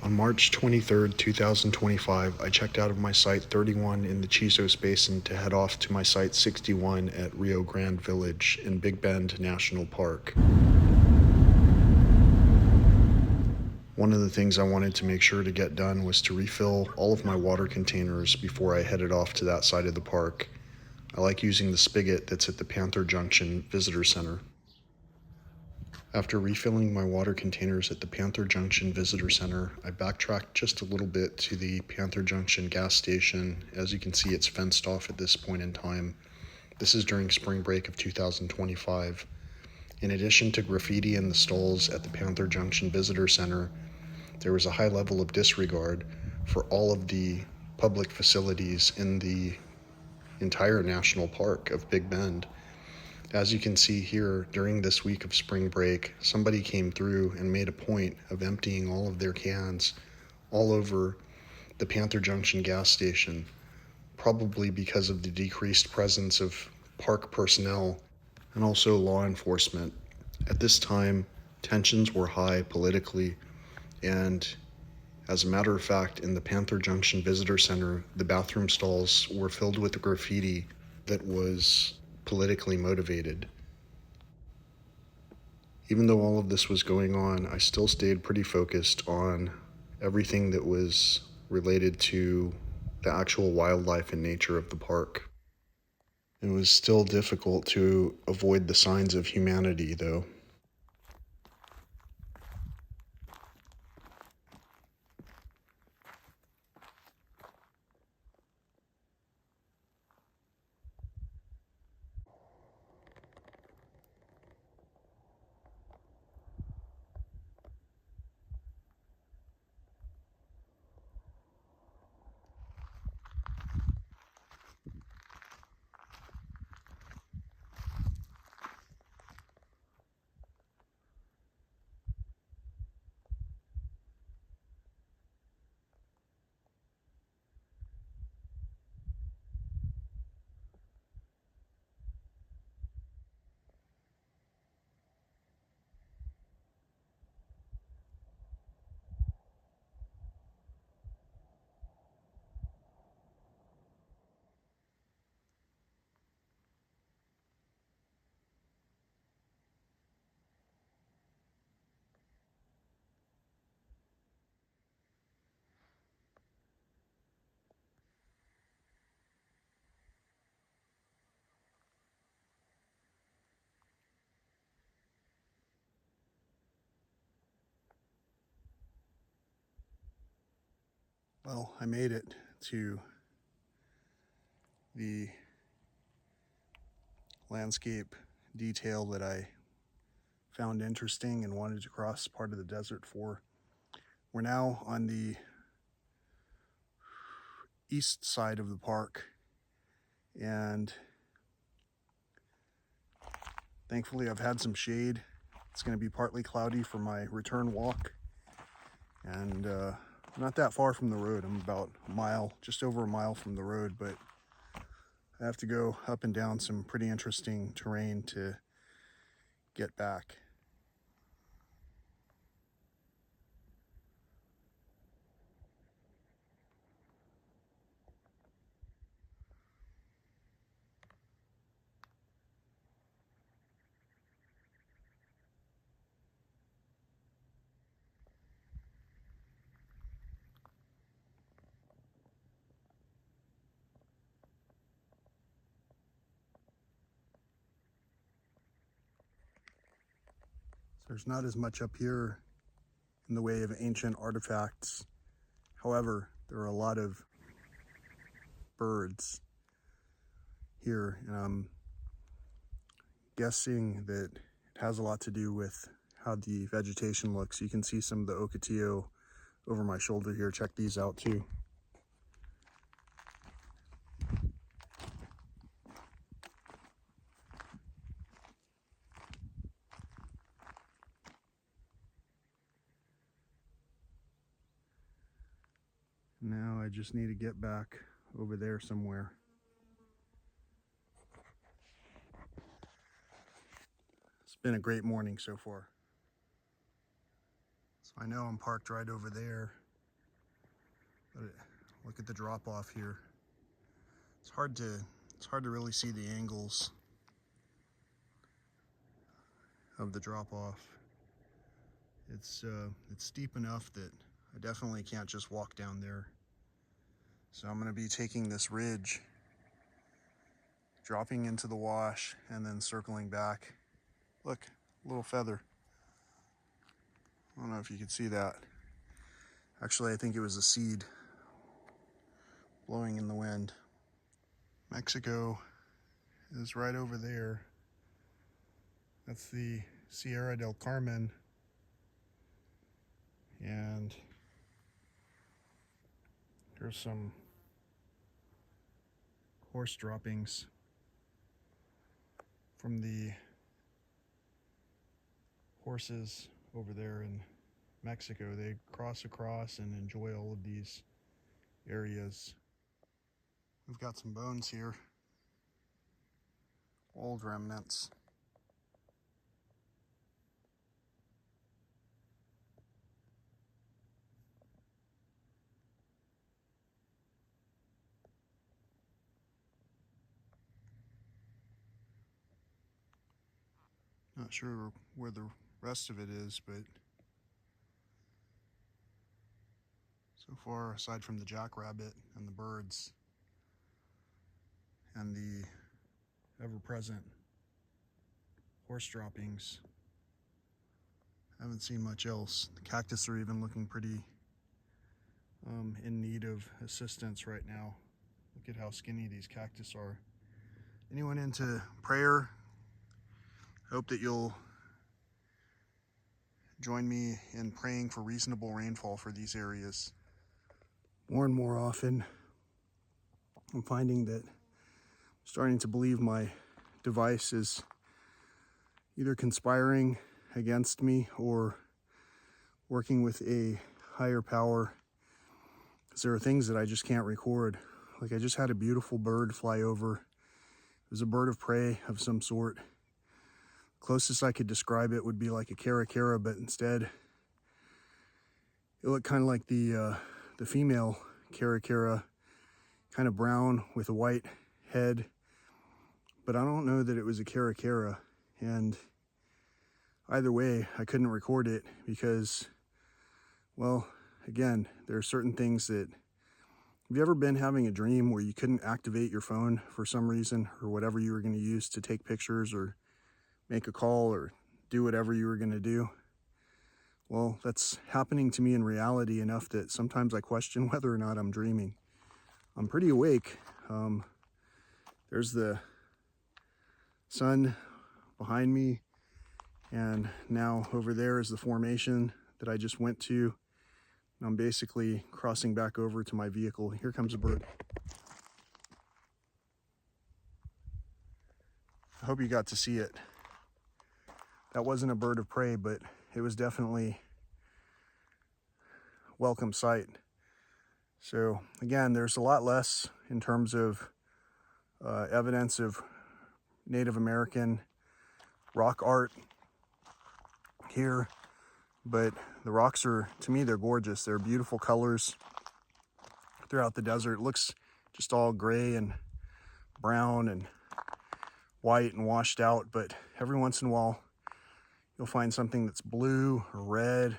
On March 23rd, 2025, I checked out of my Site 31 in the Chisos Basin to head off to my Site 61 at Rio Grande Village in Big Bend National Park. One of the things I wanted to make sure to get done was to refill all of my water containers before I headed off to that side of the park. I like using the spigot that's at the Panther Junction Visitor Center. After refilling my water containers at the Panther Junction Visitor Center, I backtracked just a little bit to the Panther Junction gas station. As you can see, it's fenced off at this point in time. This is during spring break of 2025. In addition to graffiti in the stalls at the Panther Junction Visitor Center, there was a high level of disregard for all of the public facilities in the entire national park of Big Bend. As you can see here, during this week of spring break, somebody came through and made a point of emptying all of their cans all over the Panther Junction gas station, probably because of the decreased presence of park personnel and also law enforcement. At this time, tensions were high politically, and as a matter of fact, in the Panther Junction Visitor Center, the bathroom stalls were filled with graffiti that was politically motivated. Even though all of this was going on, I still stayed pretty focused on everything that was related to the actual wildlife and nature of the park. It was still difficult to avoid the signs of humanity, though. Well, I made it to the landscape detail that I found interesting and wanted to cross part of the desert for. We're now on the east side of the park, and thankfully I've had some shade. It's going to be partly cloudy for my return walk, and not that far from the road. I'm about a mile, just over a mile from the road, but I have to go up and down some pretty interesting terrain to get back. So there's not as much up here in the way of ancient artifacts. However, there are a lot of birds here, and I'm guessing that it has a lot to do with how the vegetation looks. You can see some of the ocotillo over my shoulder here. Check these out too. Now I just need to get back over there somewhere. It's been a great morning so far. So I know I'm parked right over there, But look at the drop off here. It's hard to really see the angles of the drop off. It's steep enough that I definitely can't just walk down there. So I'm going to be taking this ridge, dropping into the wash, and then circling back. Look, a little feather. I don't know if you can see that. Actually, I think it was a seed blowing in the wind. Mexico is right over there. That's the Sierra del Carmen. And here's some horse droppings from the horses over there in Mexico. They cross across and enjoy all of these areas. We've got some bones here, old remnants. Not sure where the rest of it is, but so far, aside from the jackrabbit and the birds and the ever-present horse droppings, I haven't seen much else. The cactus are even looking pretty in need of assistance right now. Look at how skinny these cactus are. Anyone into prayer? Hope that you'll join me in praying for reasonable rainfall for these areas. More and more often, I'm finding that I'm starting to believe my device is either conspiring against me or working with a higher power, because there are things that I just can't record. Like, I just had a beautiful bird fly over. It was a bird of prey of some sort. Closest I could describe it would be like a caracara, but instead it looked kind of like the female caracara, kind of brown with a white head, but I don't know that it was a caracara. And either way, I couldn't record it because, well, again, there are certain things that, have you ever been having a dream where you couldn't activate your phone for some reason, or whatever you were going to use to take pictures or make a call or do whatever you were going to do? Well, that's happening to me in reality enough that sometimes I question whether or not I'm dreaming. I'm pretty awake. There's the sun behind me, and now over there is the formation that I just went to. I'm basically crossing back over to my vehicle. Here comes a bird. I hope you got to see it. That wasn't a bird of prey, but it was definitely a welcome sight. So again, there's a lot less in terms of evidence of Native American rock art here, but the rocks are, to me, they're gorgeous. They're beautiful colors throughout the desert. It looks just all gray and brown and white and washed out, but every once in a while you'll find something that's blue or red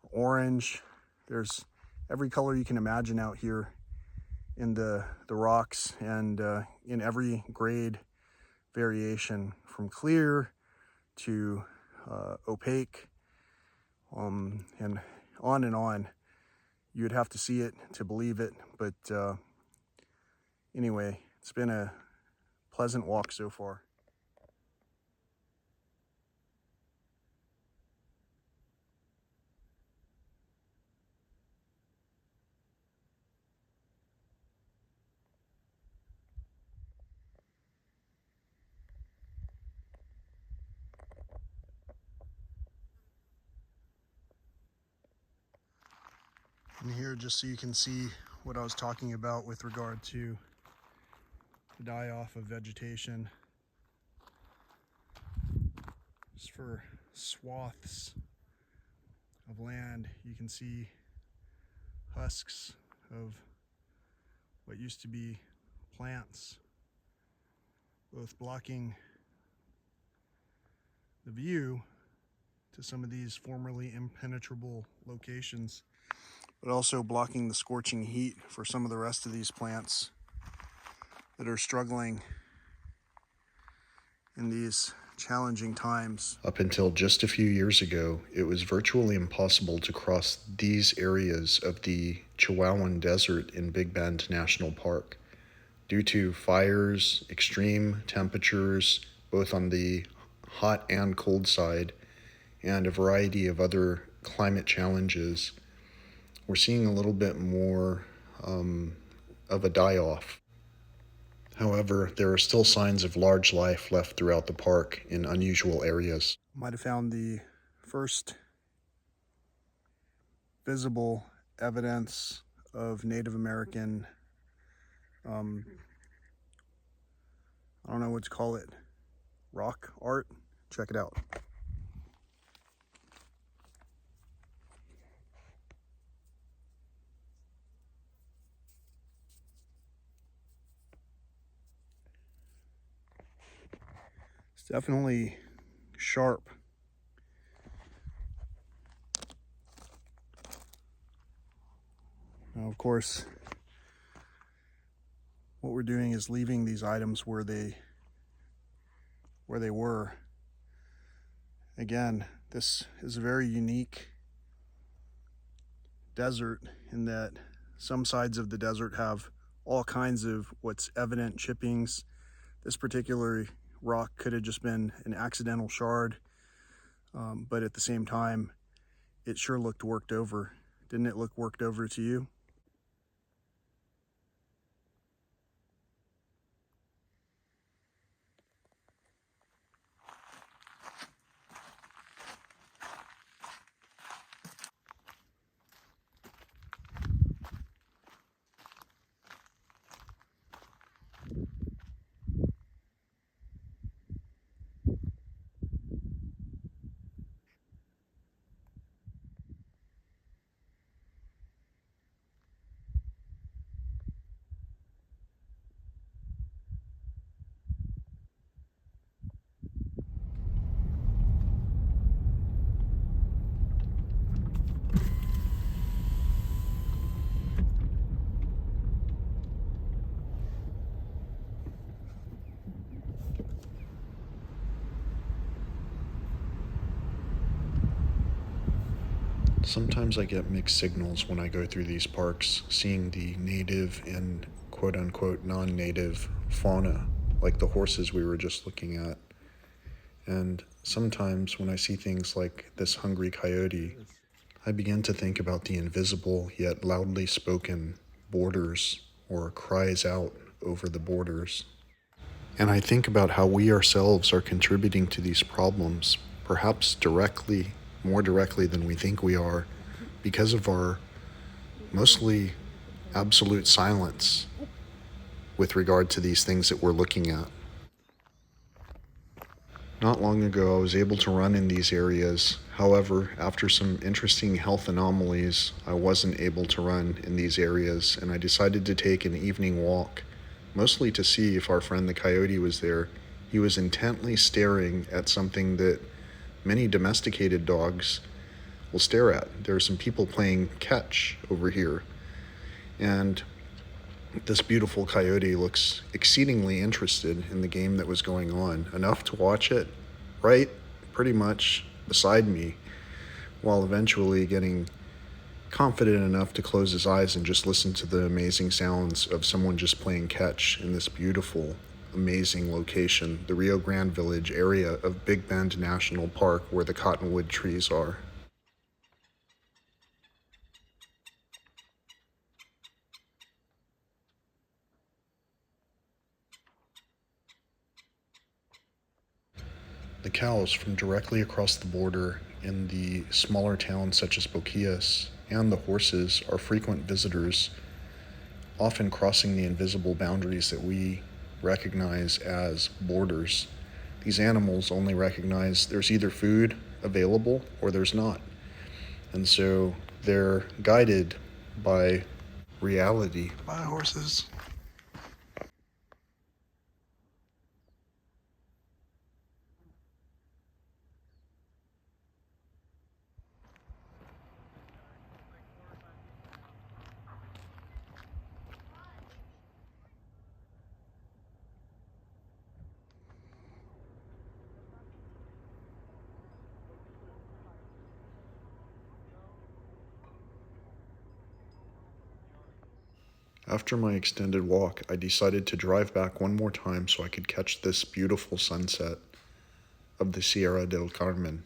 or orange. There's every color you can imagine out here in the rocks, and in every grade variation, from clear to opaque, and on and on. You would have to see it to believe it, but anyway, it's been a pleasant walk so far. And here, just so you can see what I was talking about with regard to the die-off of vegetation, just for swaths of land, you can see husks of what used to be plants, both blocking the view to some of these formerly impenetrable locations, but also blocking the scorching heat for some of the rest of these plants that are struggling in these challenging times. Up until just a few years ago, it was virtually impossible to cross these areas of the Chihuahuan Desert in Big Bend National Park due to fires, extreme temperatures, both on the hot and cold side, and a variety of other climate challenges. We're seeing a little bit more of a die-off. However, there are still signs of large life left throughout the park in unusual areas. Might have found the first visible evidence of Native American, I don't know what to call it, rock art. Check it out. It's definitely sharp. Now, of course, what we're doing is leaving these items where they were. Again, this is a very unique desert in that some sides of the desert have all kinds of what's evident chippings. This particular rock could have just been an accidental shard, but at the same time, it sure looked worked over. Didn't it look worked over to you? Sometimes I get mixed signals when I go through these parks, seeing the native and quote-unquote non-native fauna, like the horses we were just looking at. And sometimes when I see things like this hungry coyote, I begin to think about the invisible yet loudly spoken borders or cries out over the borders. And I think about how we ourselves are contributing to these problems, perhaps directly, more directly than we think we are, because of our mostly absolute silence with regard to these things that we're looking at. Not long ago, I was able to run in these areas. However, after some interesting health anomalies, I wasn't able to run in these areas, and I decided to take an evening walk, mostly to see if our friend the coyote was there. He was intently staring at something that many domesticated dogs will stare at. There are some people playing catch over here, and this beautiful coyote looks exceedingly interested in the game that was going on, enough to watch it right pretty much beside me, while eventually getting confident enough to close his eyes and just listen to the amazing sounds of someone just playing catch in this beautiful, amazing location, the Rio Grande Village area of Big Bend National Park, where the cottonwood trees are. The cows from directly across the border in the smaller towns such as Boquillas and the horses are frequent visitors, often crossing the invisible boundaries that we recognize as borders. These animals only recognize there's either food available or there's not. And so they're guided by reality. Bye, horses. After my extended walk, I decided to drive back one more time so I could catch this beautiful sunset of the Sierra del Carmen.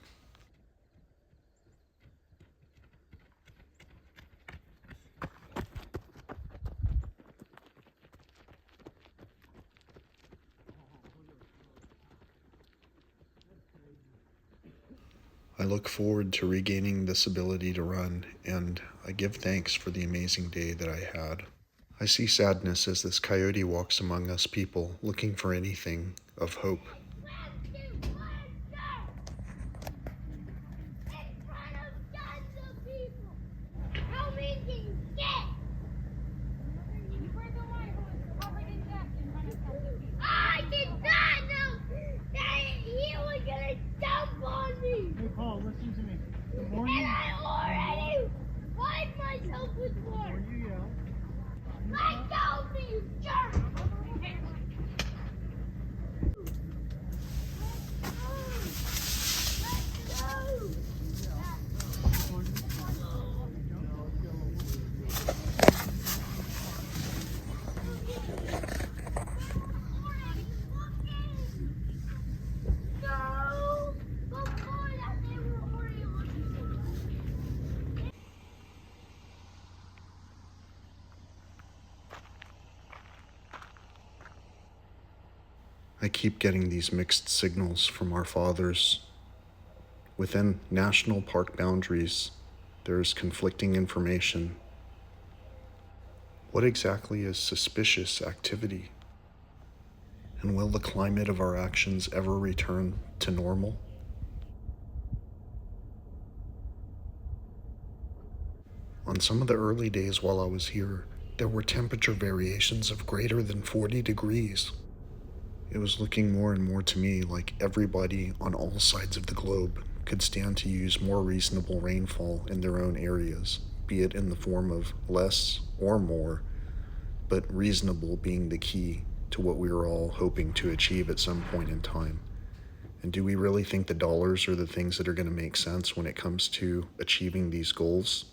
I look forward to regaining this ability to run, and I give thanks for the amazing day that I had. I see sadness as this coyote walks among us people, looking for anything of hope. Hey Paul, listen to me. The more you, And I already find myself with the more work. you yell, Let go of me, you jerk! I keep getting these mixed signals from our fathers. Within national park boundaries, there is conflicting information. What exactly is suspicious activity? And will the climate of our actions ever return to normal? On some of the early days while I was here, there were temperature variations of greater than 40 degrees. It was looking more and more to me like everybody on all sides of the globe could stand to use more reasonable rainfall in their own areas, be it in the form of less or more, but reasonable being the key to what we were all hoping to achieve at some point in time. And do we really think the dollars are the things that are going to make sense when it comes to achieving these goals?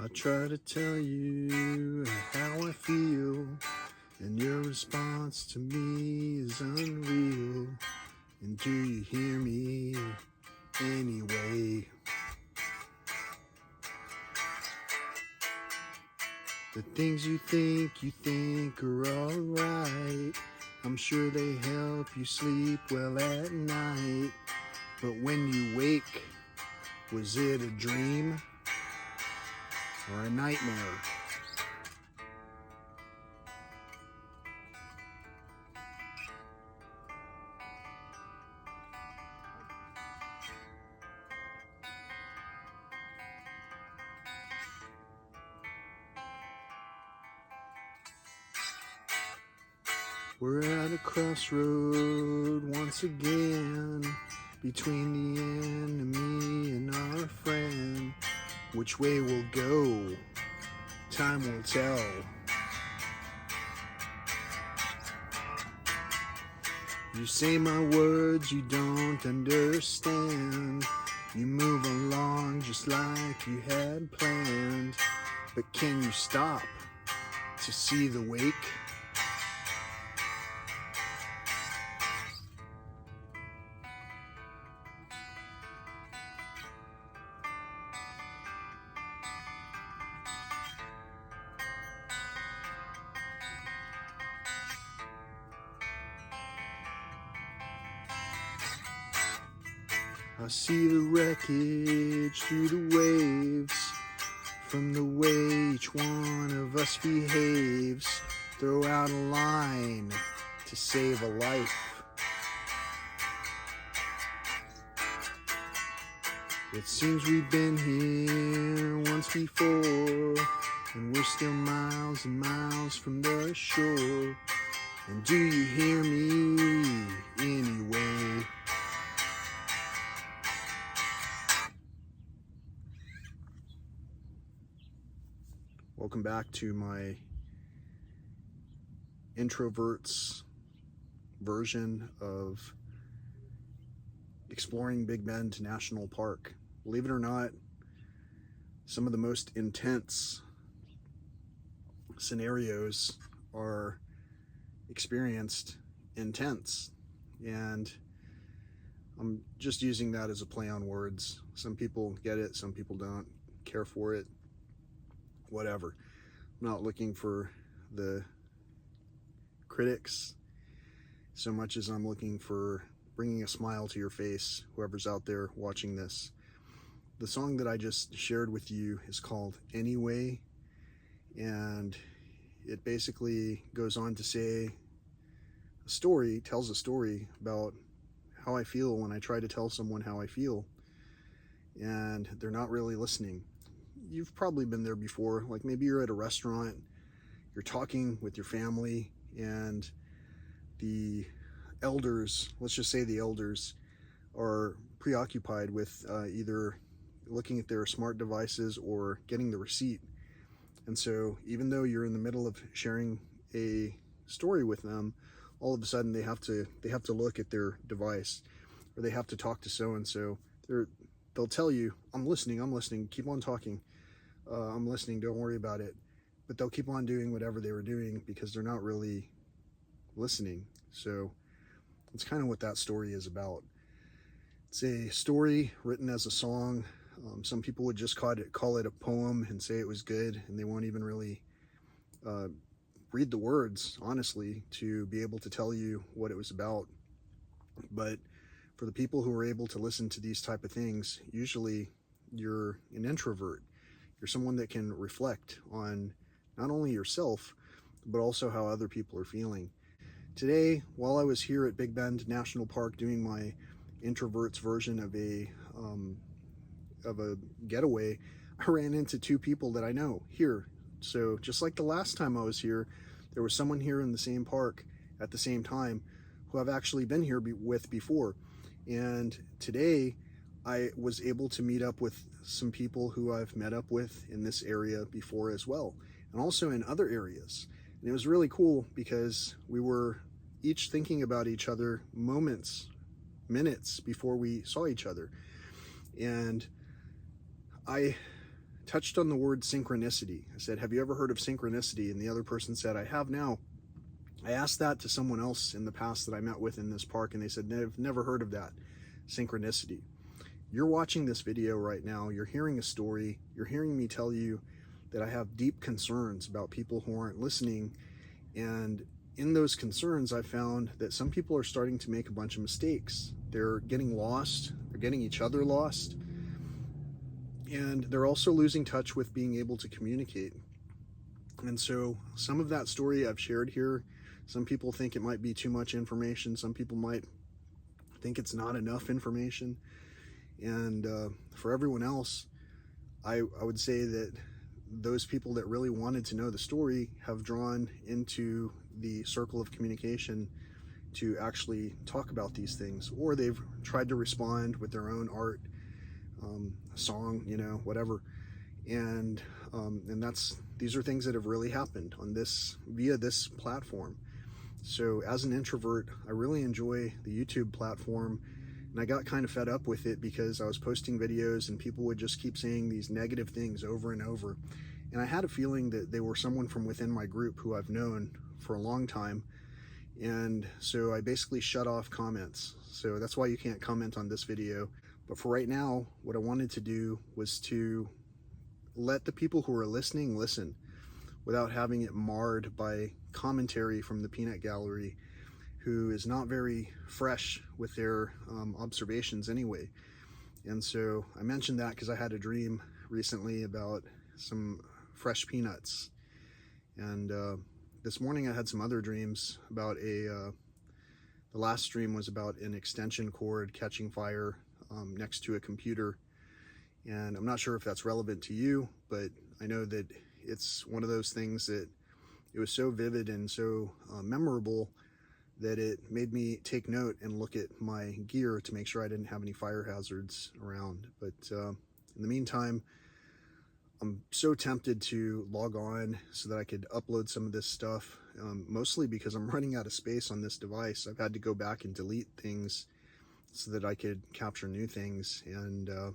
I try to tell you how I feel, and your response to me is unreal. And do you hear me anyway? The things you think are alright, I'm sure they help you sleep well at night. But when you wake, was it a dream or a nightmare? We're at a crossroad once again, between the enemy and our friend. Which way we'll go, time will tell. You say my words you don't understand. You move along just like you had planned. But can you stop to see the wake? I see the wreckage through the waves from the way each one of us behaves. Throw out a line to save a life. It seems we've been here once before, and we're still miles and miles from the shore. And do you hear me anyway? Welcome back to my Introvert's version of exploring Big Bend National Park. Believe it or not, some of the most intense scenarios are experienced intense, and I'm just using that as a play on words. Some people get it, some people don't care for it, whatever. I'm not looking for the critics so much as I'm looking for bringing a smile to your face, whoever's out there watching this. The song that I just shared with you is called Anyway, and it basically goes on to say tells a story about how I feel when I try to tell someone how I feel and they're not really listening. You've probably been there before. Like maybe you're at a restaurant, you're talking with your family, and the elders, let's just say the elders, are preoccupied with either looking at their smart devices or getting the receipt. And so even though you're in the middle of sharing a story with them, all of a sudden they have to look at their device, or they have to talk to so and so. They'll tell you, I'm listening, keep on talking, I'm listening, don't worry about it. But they'll keep on doing whatever they were doing because they're not really listening. So it's kind of what that story is about. It's a story written as a song. Some people would just call it a poem and say it was good, and they won't even really read the words, honestly, to be able to tell you what it was about. But for the people who are able to listen to these type of things, usually you're an introvert. You're someone that can reflect on not only yourself, but also how other people are feeling. Today, while I was here at Big Bend National Park doing my introvert's version of a getaway, I ran into two people that I know here. So just like the last time I was here, there was someone here in the same park at the same time who I've actually been here with before. And today I was able to meet up with some people who I've met up with in this area before as well, and also in other areas. And it was really cool because we were each thinking about each other minutes before we saw each other. And I touched on the word synchronicity. I said, have you ever heard of synchronicity? And the other person said, I have now. I asked that to someone else in the past that I met with in this park, and they said, they've never heard of that, synchronicity. You're watching this video right now, you're hearing a story, you're hearing me tell you that I have deep concerns about people who aren't listening. And in those concerns, I found that some people are starting to make a bunch of mistakes. They're getting lost, they're getting each other lost, and they're also losing touch with being able to communicate. And so some of that story I've shared here, some people think it might be too much information, some people might think it's not enough information. And for everyone else, I would say that those people that really wanted to know the story have drawn into the circle of communication to actually talk about these things, or they've tried to respond with their own art, song, whatever. And these are things that have really happened on via this platform. So as an introvert, I really enjoy the YouTube platform, and I got kind of fed up with it because I was posting videos and people would just keep saying these negative things over and over. And I had a feeling that they were someone from within my group who I've known for a long time. And so I basically shut off comments. So that's why you can't comment on this video. But for right now, what I wanted to do was to let the people who are listening listen without having it marred by commentary from the peanut gallery, who is not very fresh with their observations anyway. And so I mentioned that because I had a dream recently about some fresh peanuts. And this morning I had some other dreams about the last dream was about an extension cord catching fire next to a computer. And I'm not sure if that's relevant to you, but I know that it's one of those things that it was so vivid and so memorable that it made me take note and look at my gear to make sure I didn't have any fire hazards around. But in the meantime, I'm so tempted to log on so that I could upload some of this stuff, mostly because I'm running out of space on this device. I've had to go back and delete things so that I could capture new things. And I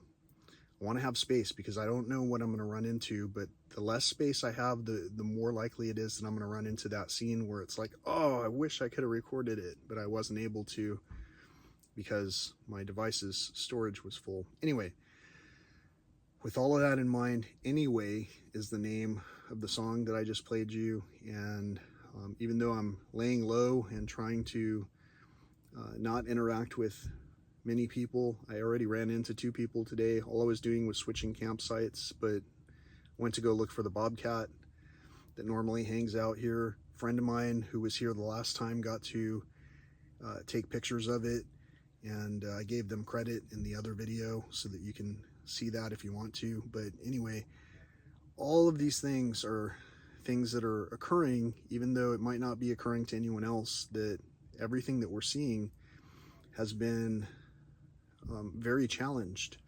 want to have space because I don't know what I'm going to run into, but the less space I have, the more likely it is that I'm going to run into that scene where it's like, oh, I wish I could have recorded it, but I wasn't able to because my device's storage was full. Anyway, with all of that in mind, Anyway is the name of the song that I just played you. And even though I'm laying low and trying to not interact with many people, I already ran into 2 people today. All I was doing was switching campsites, but went to go look for the bobcat that normally hangs out here. A friend of mine who was here the last time got to take pictures of it, and I gave them credit in the other video so that you can see that if you want to. But anyway, all of these things are things that are occurring, even though it might not be occurring to anyone else, that everything that we're seeing has been very challenged.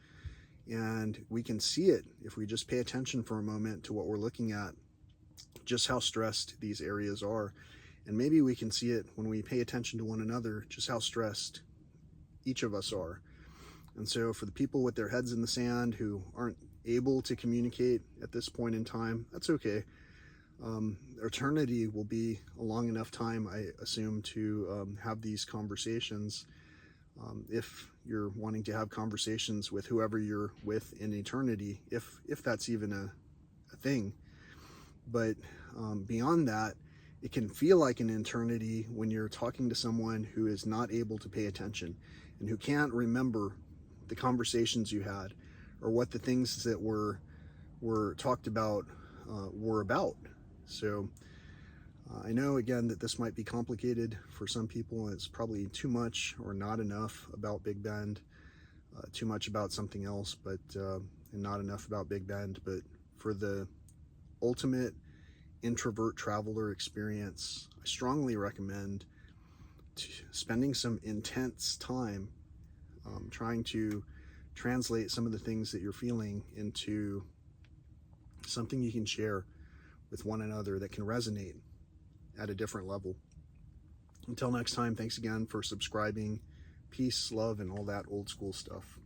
And we can see it if we just pay attention for a moment to what we're looking at, just how stressed these areas are. And maybe we can see it when we pay attention to one another, just how stressed each of us are. And so for the people with their heads in the sand who aren't able to communicate at this point in time, that's okay. Eternity will be a long enough time, I assume, to have these conversations. If you're wanting to have conversations with whoever you're with in eternity, if that's even a thing. But beyond that, it can feel like an eternity when you're talking to someone who is not able to pay attention and who can't remember the conversations you had or what the things that were talked about were about. So I know, again, that this might be complicated for some people. It's probably too much or not enough about Big Bend, too much about something else, but and not enough about Big Bend. But for the ultimate introvert traveler experience, I strongly recommend spending some intense time trying to translate some of the things that you're feeling into something you can share with one another that can resonate at a different level. Until next time, thanks again for subscribing. Peace, love, and all that old school stuff.